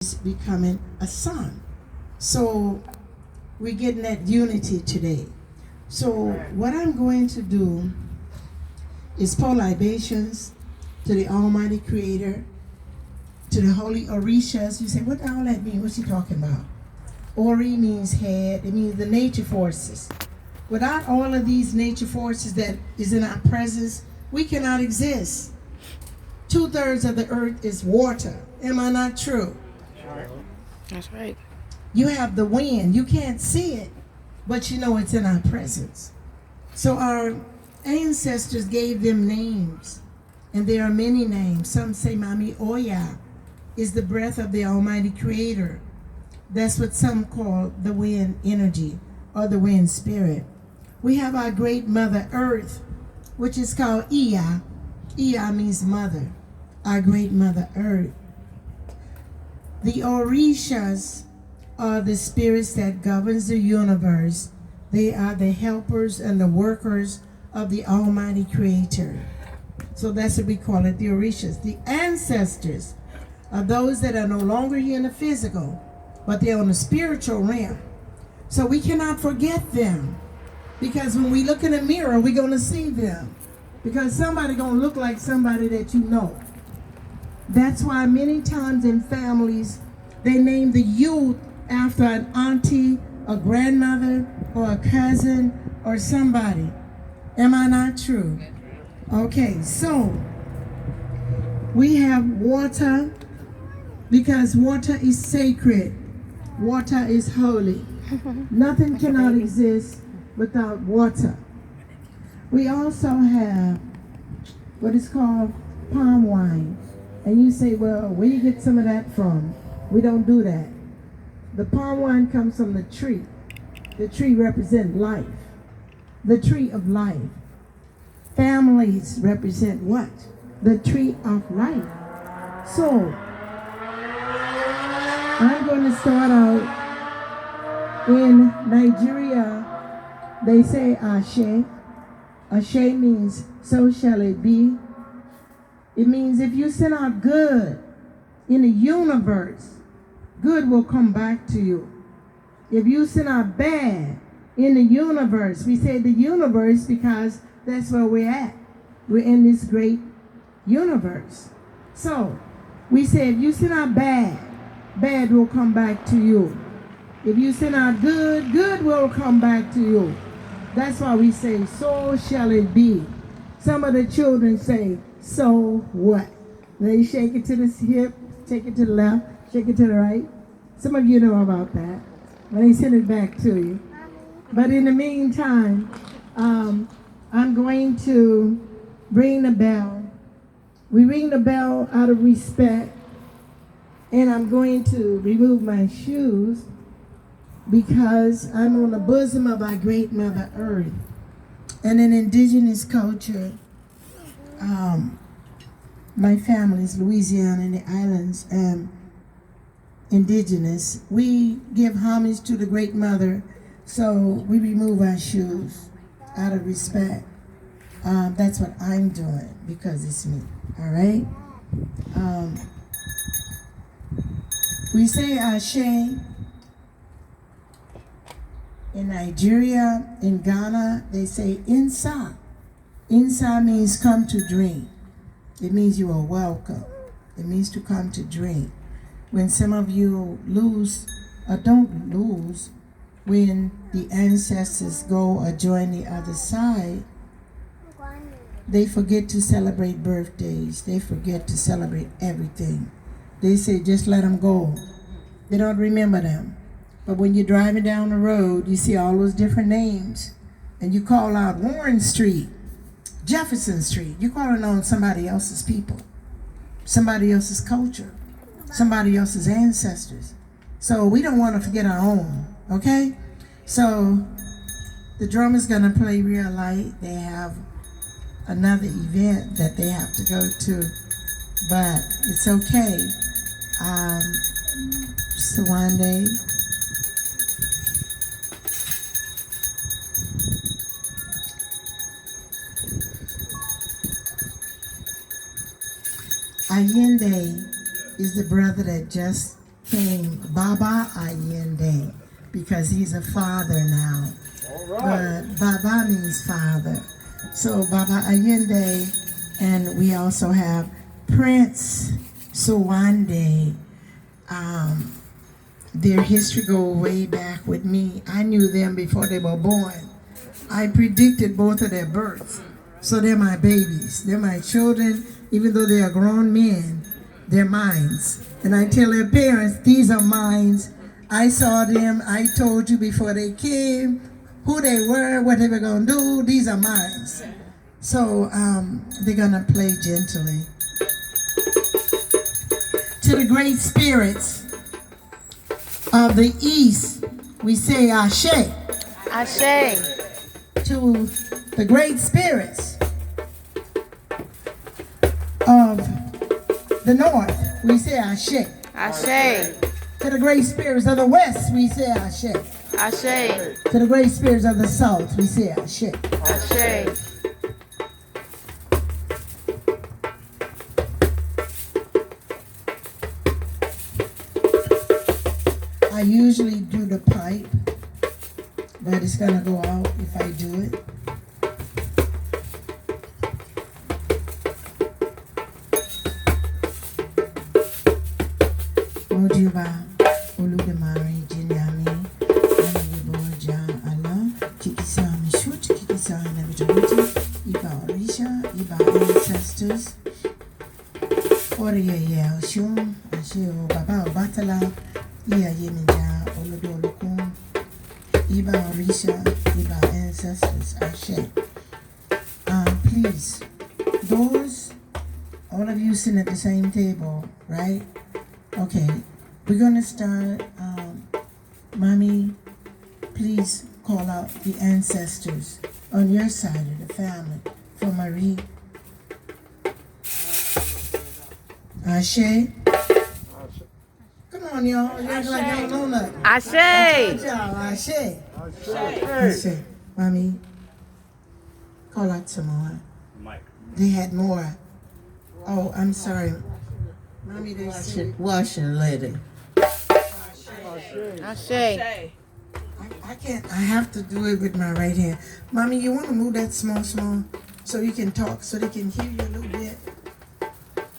is becoming a son. So we're getting that unity today. So what I'm going to do is pour libations to the Almighty Creator, to the Holy Orishas. You say, what all that mean? What's he talking about? Ori means head. It means the nature forces. Without all of these nature forces that is in our presence, we cannot exist. 2/3 of the earth is water. Am I not true? That's right. You have the wind. You can't see it, but you know it's in our presence. So our ancestors gave them names, and there are many names. Some say Mami Oya is the breath of the Almighty Creator. That's what some call the wind energy or the wind spirit. We have our great Mother Earth, which is called Iya. Iya means mother, our great Mother Earth. The Orishas are the spirits that governs the universe. They are the helpers and the workers of the Almighty Creator. So that's what we call it, the Orishas. The ancestors are those that are no longer here in the physical, but they're on the spiritual realm. So we cannot forget them, because when we look in the mirror, we're going to see them, because somebody going to look like somebody that you know. That's why many times in families, they name the youth after an auntie, a grandmother, or a cousin, or somebody. Am I not true? Okay, so we have water, because water is sacred. Water is holy. Nothing cannot exist without water. We also have what is called palm wine. And you say, well, where you get some of that from? We don't do that. The palm wine comes from the tree. The tree represents life. The tree of life. Families represent what? The tree of life. So, I'm going to start out in Nigeria. They say Ashe. Ashe means so shall it be. It means if you send out good in the universe, good will come back to you. If you send out bad in the universe, we say the universe because that's where we're at. We're in this great universe. So we say if you send out bad, bad will come back to you. If you send out good, good will come back to you. That's why we say, so shall it be. Some of the children say, so what? They shake it to the hip, shake it to the left, shake it to the right. Some of you know about that. When they send it back to you. But in the meantime, I'm going to ring the bell. We ring the bell out of respect. And I'm going to remove my shoes because I'm on the bosom of our great Mother Earth. And in indigenous culture, my family is Louisiana and the islands, indigenous. We give homage to the great mother, so we remove our shoes out of respect. That's what I'm doing because it's me, all right? We say Ashe in Nigeria, in Ghana, they say Insa. Insa means come to drink. It means you are welcome. It means to come to drink. When some of you lose, or don't lose, when the ancestors go or join the other side, they forget to celebrate birthdays. They forget to celebrate everything. They say, just let them go. They don't remember them. But when you're driving down the road, you see all those different names, and you call out Warren Street, Jefferson Street. You're calling on somebody else's people, somebody else's culture, somebody else's ancestors. So we don't want to forget our own, okay? So the drummer's gonna play real light. They have another event that they have to go to, but it's okay. Sawande. Allende is the brother that just came Baba Allende because he's a father now. But Baba means father. So Baba Allende, and we also have Prince Suwande. Their history go way back with me. I knew them before they were born. I predicted both of their births. So they're my babies. They're my children. Even though they are grown men, they're mines. And I tell their parents, these are mines. I saw them. I told you before they came who they were, what they were going to do. These are mines. So they're going to play gently. To the great spirits of the East, we say Ashe. Ashe. To the great spirits of the North, we say Ashe. Ashe. To the great spirits of the West, we say Ashe. Ashe. To the great spirits of the South, we say Ashe. Ashe. I usually do the pipe, but it's gonna go out if I do it. Ojuba, Oludemare, Jinyami, Aniboja, Allah, Kikisa, Mishut, Kikisa, Navijabuti, Iba Orisha, Iba ancestors, Oriya, Shum, Ashio, Baba, Batala, Iya Yeminja, Olodolukun, Iba Orisha, Iba ancestors, Ashe. Please, those, all of you sitting at the same table, right? Okay, we're gonna start. Mommy, please call out the ancestors on your side of the family for Marie. Ashe. Come on, y'all. You act like y'all know nothing. Ashe. Ashe. Ashe. Mommy, call out some more. They had more. Oh, I'm sorry. Mommy, they said, Washing lady. Ashe. I can't, I have to do it with my right hand. Mommy, you want to move that small, so you can talk, so they can hear you a little bit?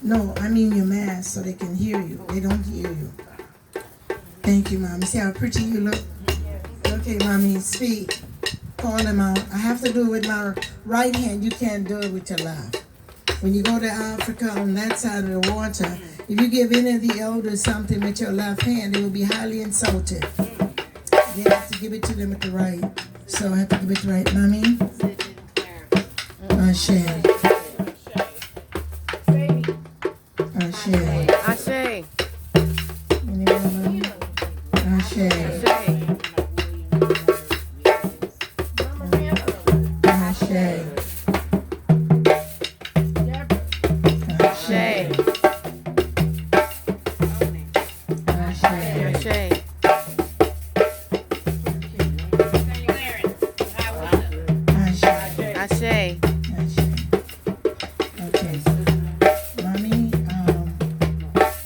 No, I mean your mask, so they can hear you. They don't hear you. Thank you, Mommy. See how pretty you look? Okay, Mommy, speak. Call them out. I have to do it with my right hand. You can't do it with your left. When you go to Africa on that side of the water, if you give any of the elders something with your left hand, they will be highly insulted. They have to give it to them with the right. So I have to give it to the right. Mommy? Ashe. Ashe. Ashe. Anyone? Ashe. Ashe. Ashe. Ashe. Okay. Mommy,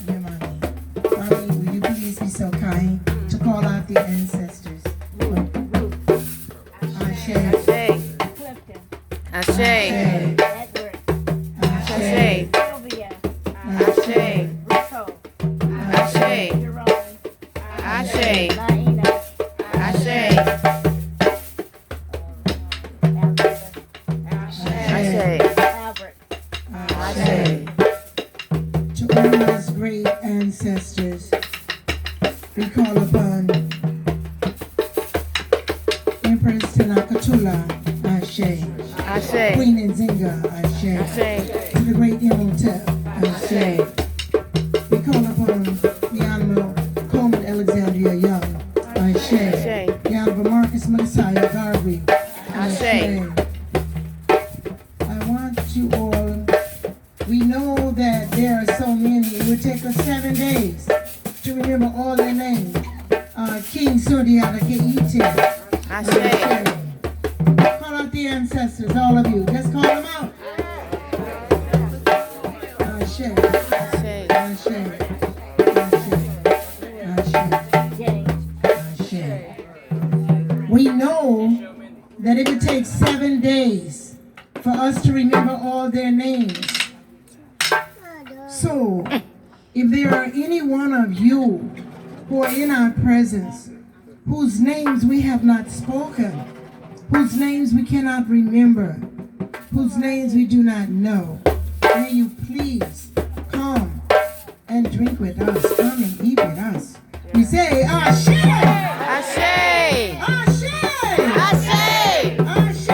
your mommy. Mommy, will you please be so kind to call out the ancestors? Ashe. Ashe. Ashe. Ashe. Ashe. Ashe. Ashe. Ashe. Ashe. To Irma's great ancestors, we call upon Empress Tenakatula, Ashe. Ashe. Queen Nzinga, Ashe. Ashe. To the great Imhotep, Ashe. We call upon the Honorable Coleman Alexandria Young, Ashe. Ashe. The Honorable Marcus Messiah Garvey, Ashe. I want you all, we know that there are so many, it would take us 7 days to remember all their names. King Sundiata Keiti. Ashe. Call out the ancestors, all of you. Just call them out. Ashe. Ashe. Ashe. Ashe. Ashe. We know that it would take 7 days for us to remember all their names. So, if there are any one of you who are in our presence, whose names we have not spoken, whose names we cannot remember, whose names we do not know, may you please come and drink with us, come and eat with us. We say, Ashe! Ashe. Ashe! Ashe. Ashe! Ashe.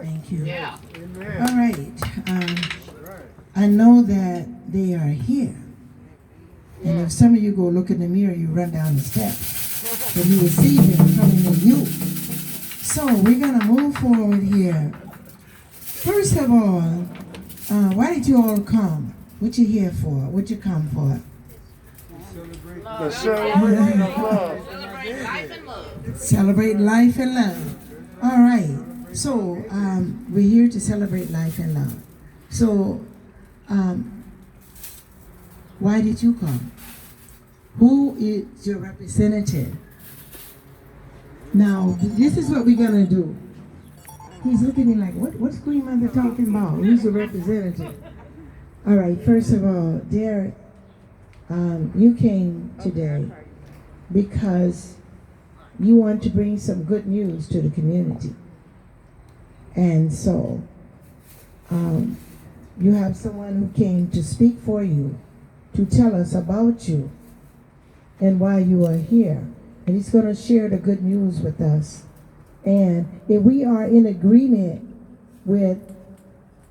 Thank you. All right. I know that they are here. And if some of you go look in the mirror, you run down the steps. But you will see them coming in you. So we're going to move forward here. First of all, why did you all come? What you here for? What you come for? The celebration of love. Celebrate life and love. All right. So we're here to celebrate life and love. So why did you come? Who is your representative? Now, this is what we're going to do. He's looking at me like, what's Queen Mother talking about? Who's the representative? All right, first of all, Derek, you came today because you want to bring some good news to the community. And so, you have someone who came to speak for you, to tell us about you and why you are here. And he's going to share the good news with us. And if we are in agreement with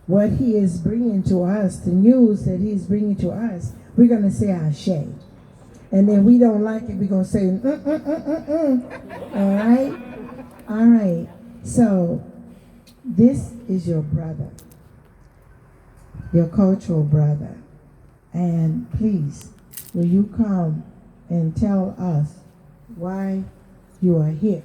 what he is bringing to us, the news that he's bringing to us, we're going to say Ashe. And then we don't like it, we're going to say, All right? All right. So, this is your brother, your cultural brother. And please, will you come and tell us why you are here?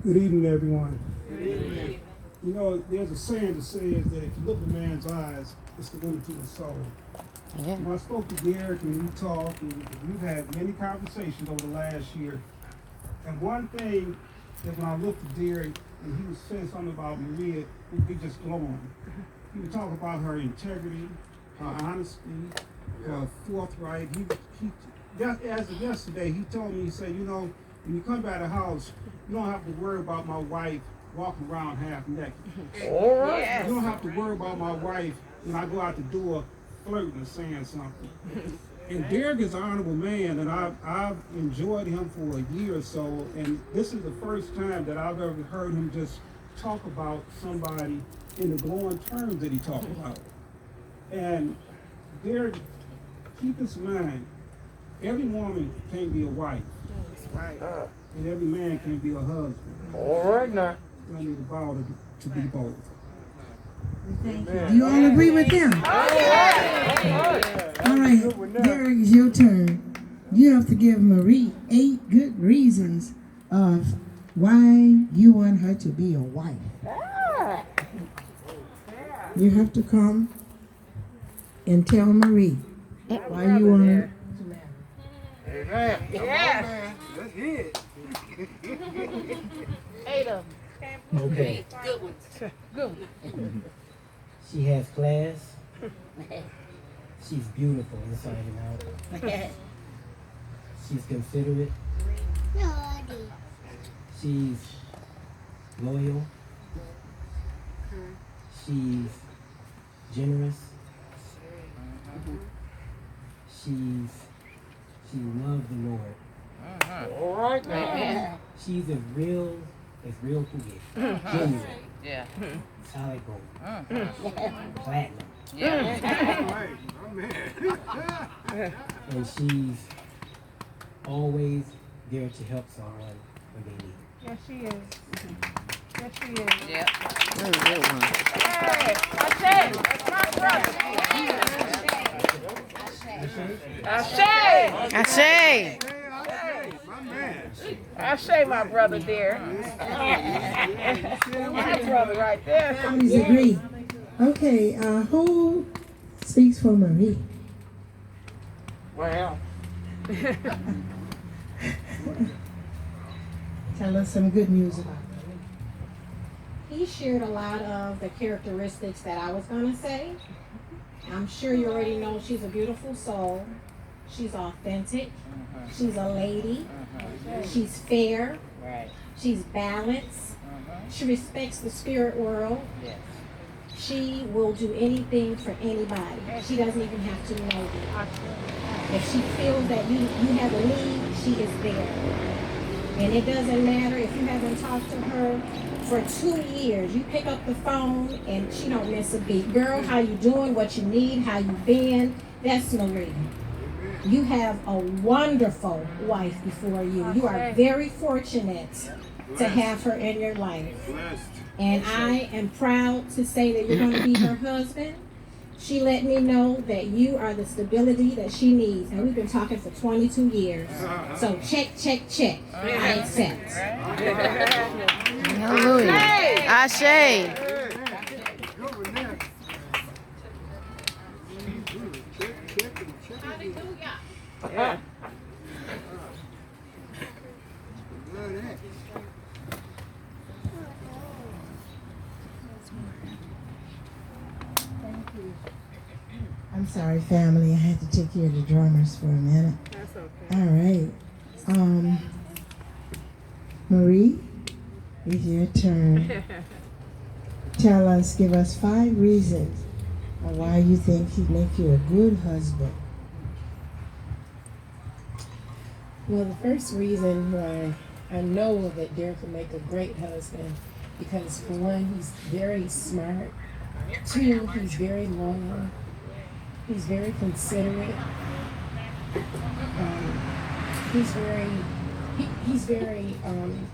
Good evening, everyone. Good evening. You know, there's a saying that says that if you look at a man's eyes, it's the window to his soul. Yeah. When I spoke to Derek and we talked, and we've had many conversations over the last year, and one thing that when I looked at Derek and he was saying something about Maria, it'd be just glowing. He would talk about her integrity, her honesty, her forthright. He just as of yesterday, he told me, he said, you know, when you come by the house, you don't have to worry about my wife walking around half naked. All right. You don't have to worry about my wife when I go out the door flirting or saying something. And Derek is an honorable man, and I've enjoyed him for a year or so, and this is the first time that I've ever heard him just talk about somebody in the glowing terms that he talked about. And Derek, keep this in mind, every woman can't be a wife, and every man can't be a husband. All right now. I need a vow to be both. Do you all agree with him? All right, Derek, it's your turn. You have to give Marie 8 good reasons of why you want her to be a wife. You have to come and tell Marie why you want her to marry. Amen. Yes. That's it. 8 of them. Okay. Good. She has class. She's beautiful inside and out. She's considerate. She's loyal. She's generous. She loves the Lord. All right now. She's as real can get. Genuine. Yeah. solid gold, Mm. platinum. Yeah. And she's always there to help someone when they need it. Yes, she is. Yes, she is. Yep. Hey, Ashe, that's my brother. Ashe, I say. Ashe, my brother dear. My brother right there. Please agree. Okay, who speaks for Marie? Well, Tell us some good news about Marie. He shared a lot of the characteristics that I was going to say. I'm sure you already know she's a beautiful soul. She's authentic. She's a lady. She's fair. Right. She's balanced. She respects the spirit world. Yes. She will do anything for anybody. She doesn't even have to know you. If she feels that you have a need, she is there. And it doesn't matter if you haven't talked to her for 2 years. You pick up the phone and she don't miss a beat. Girl, how you doing? What you need? How you been? That's Marie. You have a wonderful wife before you. You are very fortunate to have her in your life. And I am proud to say that you're going to be her husband. She let me know that you are the stability that she needs. And we've been talking for 22 years. So check, check, check. I accept. Hallelujah. I say. I'm sorry, family. I had to take care of the drummers for a minute. That's okay. All right. Marie, it's your turn. Tell us, give us 5 reasons of why you think he'd make you a good husband. Well, the first reason why I know that Derek will make a great husband, because for one, he's very smart. 2, he's very loyal. He's very considerate. He's very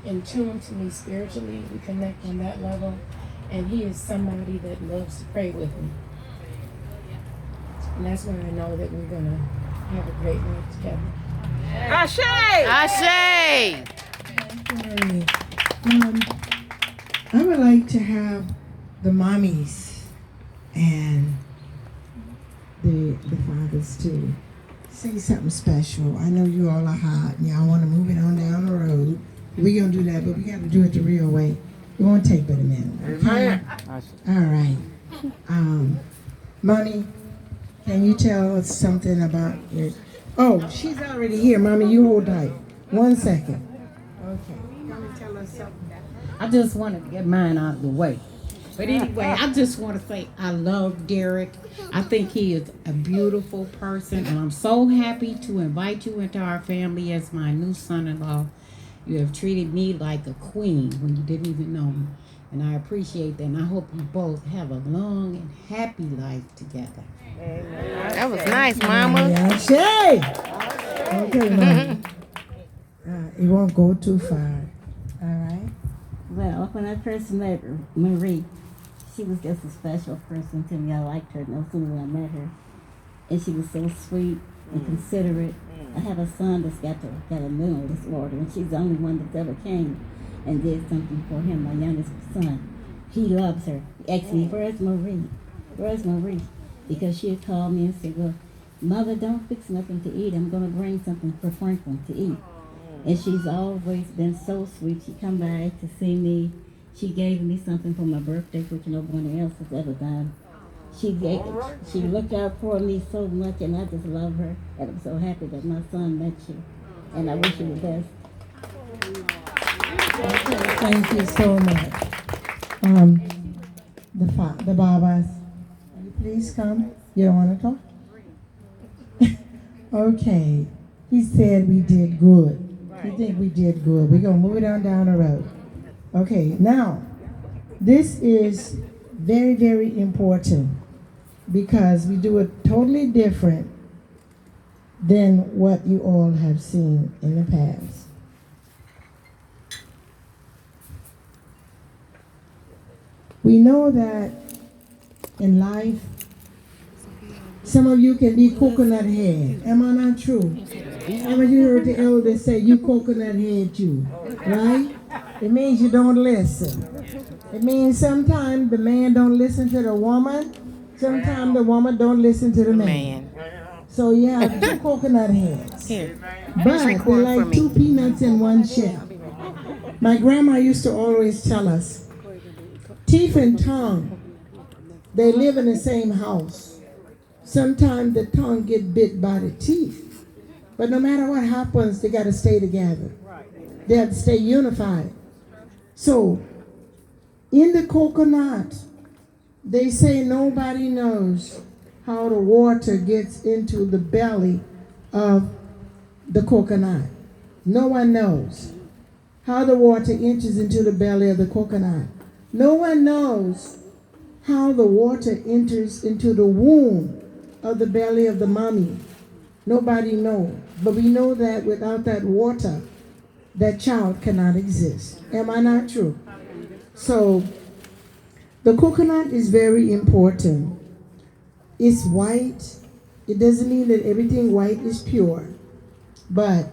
in tune to me spiritually. We connect on that level, and he is somebody that loves to pray with me. And that's why I know that we're gonna have a great life together. Ashe! I say. Marie, I would like to have the mommies and the fathers too say something special. I know you all are hot and y'all want to move it on down the road. We're going to do that, but we got to do it the real way. It won't take but a minute. Okay? All right. Mommy, can you tell us something about your... Oh, she's already here. Mommy, you hold tight. 1 second. Okay. Come tell us something. I just wanted to get mine out of the way. But anyway, I just want to say I love Derek. I think he is a beautiful person, and I'm so happy to invite you into our family as my new son-in-law. You have treated me like a queen when you didn't even know me, and I appreciate that, and I hope you both have a long and happy life together. That was nice, Mama. Yeah, Shay. Okay, Mommy. It won't go too far. All right. Well, when I first met Marie, she was just a special person to me. I liked her no sooner than I met her. And she was so sweet and considerate. I have a son that's got a mental disorder, and she's the only one that's ever came and did something for him, my youngest son. He loves her. He asked me, where's Marie? Where's Marie? Because she had called me and said, well, Mother, don't fix nothing to eat. I'm going to bring something for Franklin to eat. And she's always been so sweet. She come by to see me. She gave me something for my birthday, which nobody else has ever done. She looked out for me so much, and I just love her. And I'm so happy that my son met you. And I wish you the best. Thank you so much. The Babas, will you please come? You don't want to talk? Okay. He said we did good. He think we did good. We're going to move it on down the road. Okay, now, This is very, very important because we do it totally different than what you all have seen in the past. We know that in life, some of you can be coconut head. Am I not true? How you heard the elders say, you coconut head you, right? It means you don't listen. It means sometimes the man don't listen to the woman. Sometimes the woman don't listen to the man. So you have two coconut heads. But they're like two peanuts in one shell. My grandma used to always tell us, teeth and tongue, they live in the same house. Sometimes the tongue get bit by the teeth. But no matter what happens, they got to stay together. They have to stay unified. So, in the coconut, they say nobody knows how the water gets into the belly of the coconut. No one knows how the water enters into the belly of the coconut. No one knows how the water enters into the womb of the belly of the mommy. Nobody knows. But we know that without that water, that child cannot exist. Am I not true? So, the coconut is very important. It's white. It doesn't mean that everything white is pure. But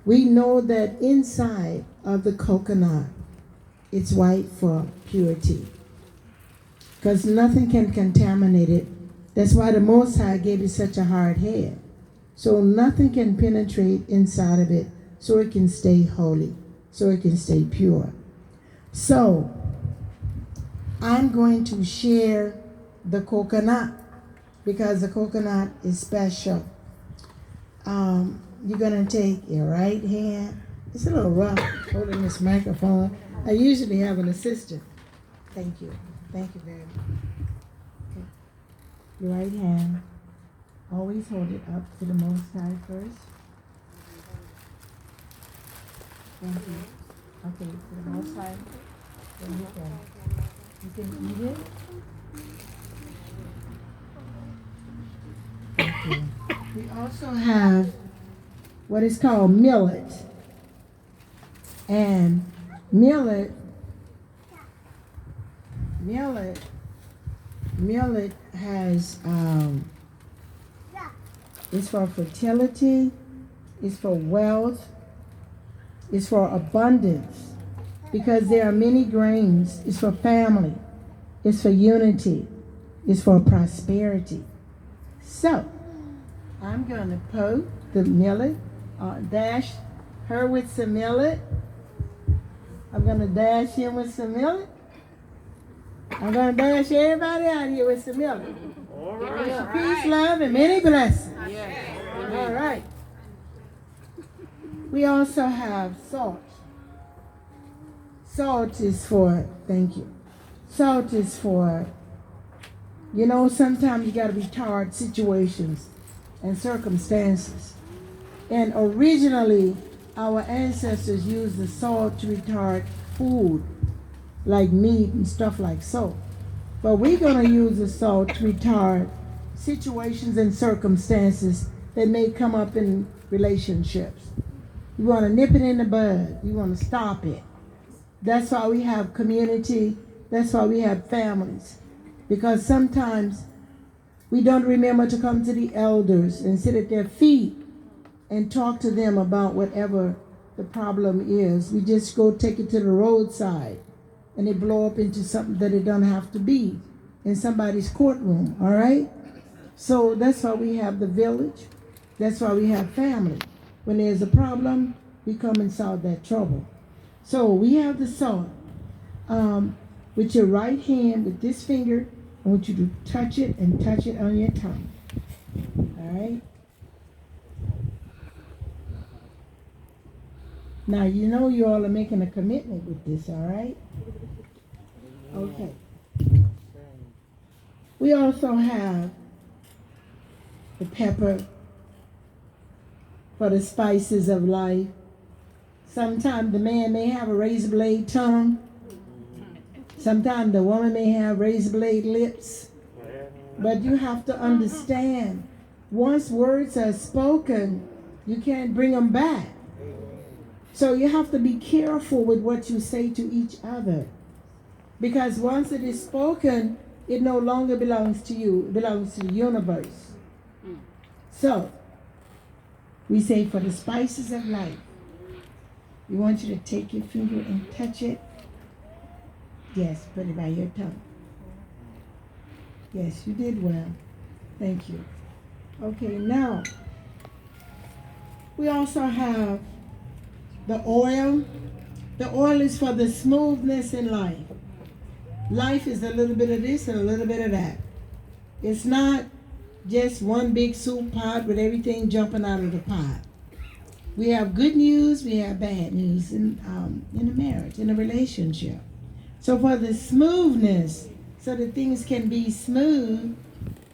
we know that inside of the coconut, it's white for purity. Because nothing can contaminate it. That's why the Most High gave it such a hard head. So nothing can penetrate inside of it, so it can stay holy, so it can stay pure. So, I'm going to share the coconut because the coconut is special. You're going to take your right hand. It's a little rough holding this microphone. I usually have an assistant. Thank you. Thank you very much. Okay. Your right hand. Always hold it up to the Most High first. Thank you. Okay, to the Most High. There you go. You can eat it. Thank you. We also have what is called millet. And millet has it's for fertility, it's for wealth, it's for abundance, because there are many grains. It's for family, it's for unity, it's for prosperity. So, I'm going to poke the millet, dash her with some millet. I'm going to dash him with some millet. I'm going to dash everybody out here with some millet. All right. Peace, love, and many blessings. Yes. All right. We also have salt. Salt is for, thank you. Salt is for, you know, sometimes you got to retard situations and circumstances. And originally, our ancestors used the salt to retard food, like meat and stuff like so. But we're going to use the salt to retard situations and circumstances that may come up in relationships. You want to nip it in the bud. You want to stop it. That's why we have community. That's why we have families. Because sometimes we don't remember to come to the elders and sit at their feet and talk to them about whatever the problem is. We just go take it to the roadside and it blow up into something that it don't have to be in somebody's courtroom, all right? So that's why we have the village. That's why we have family. When there's a problem, we come and solve that trouble. So we have the salt. With your right hand, with this finger, I want you to touch it and touch it on your tongue. All right? Now, you know you all are making a commitment with this, all right? Okay. We also have the pepper for the spices of life. Sometimes the man may have a razor blade tongue. Sometimes the woman may have razor blade lips, but you have to understand, once words are spoken, you can't bring them back. So you have to be careful with what you say to each other. Because once it is spoken, it no longer belongs to you, it belongs to the universe. So, we say for the spices of life, we want you to take your finger and touch it. Yes, put it by your tongue. Yes, you did well. Thank you. Okay, now, we also have the oil. The oil is for the smoothness in life. Life is a little bit of this and a little bit of that. It's not just one big soup pot with everything jumping out of the pot. We have good news, we have bad news in a marriage, in a relationship. So for the smoothness, so that things can be smooth,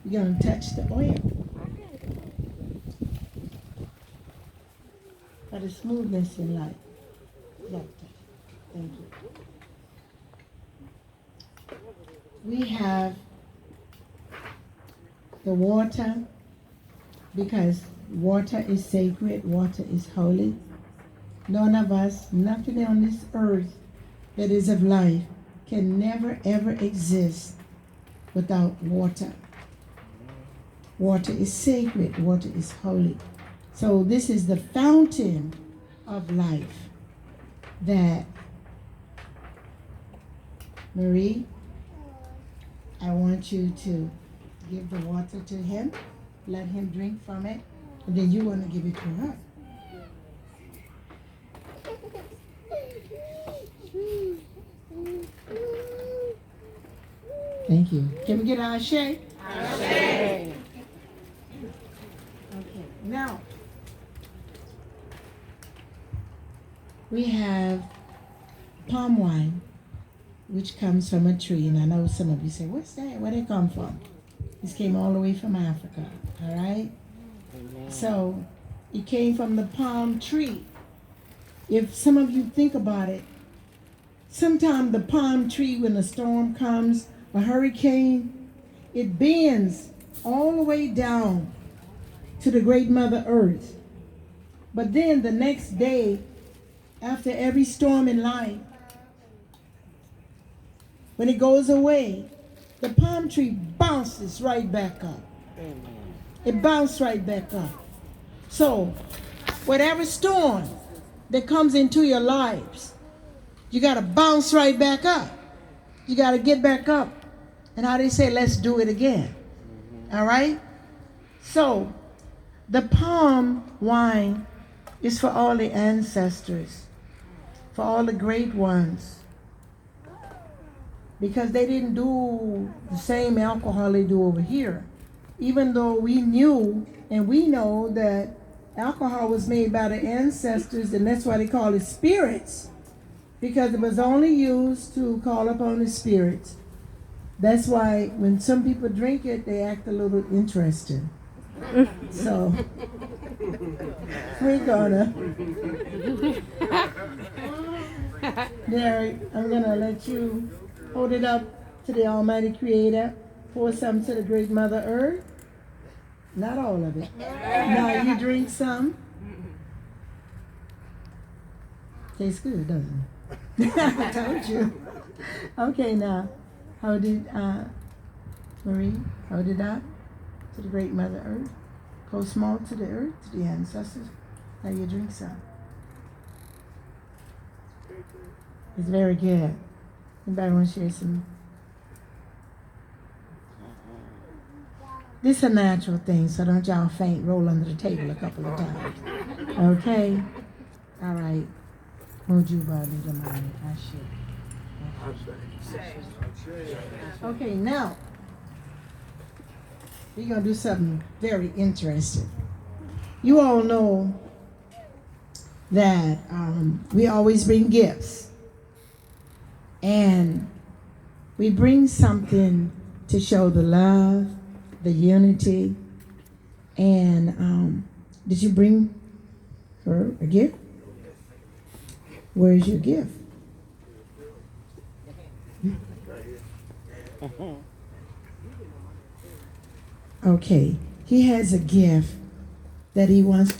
you're going to touch the oil. For the smoothness in life. Yeah, thank you. We have the water, because water is sacred, water is holy. None of us, nothing on this earth that is of life can never ever exist without water. Water is sacred, water is holy. So this is the fountain of life that, Marie, I want you to give the water to him, let him drink from it, and then you want to give it to her. Thank you. Can we get our shake? Okay, now we have palm wine, which comes from a tree, and I know some of you say, what's that? Where did it come from? This came all the way from Africa, all right? So it came from the palm tree. If some of you think about it, sometimes the palm tree, when a storm comes, a hurricane, it bends all the way down to the great Mother Earth. But then the next day, after every storm in life, when it goes away, the palm tree bounces right back up. It bounced right back up. So, whatever storm that comes into your lives, you got to bounce right back up. You got to get back up. And how they say, let's do it again. All right? So, the palm wine is for all the ancestors, for all the great ones. Because they didn't do the same alcohol they do over here. Even though we knew and we know that alcohol was made by the ancestors, and that's why they call it spirits, because it was only used to call upon the spirits. That's why when some people drink it, they act a little interesting. So, we're gonna. Derek, I'm gonna let you hold it up to the Almighty Creator. Pour some to the Great Mother Earth. Not all of it. Now you drink some. Tastes good, doesn't it? I told you. Okay, now, hold it, Marie, hold it up to the Great Mother Earth. Go small to the earth, to the ancestors. Now you drink some. It's very good. Anybody want to share some? This is a natural thing, so don't y'all faint, roll under the table a couple of times. Okay? All right. Would you bother the money? I should. Okay, now we're going to do something very interesting. You all know that we always bring gifts. And we bring something to show the love, the unity. And did you bring her a gift? Where's your gift? Okay, he has a gift that he wants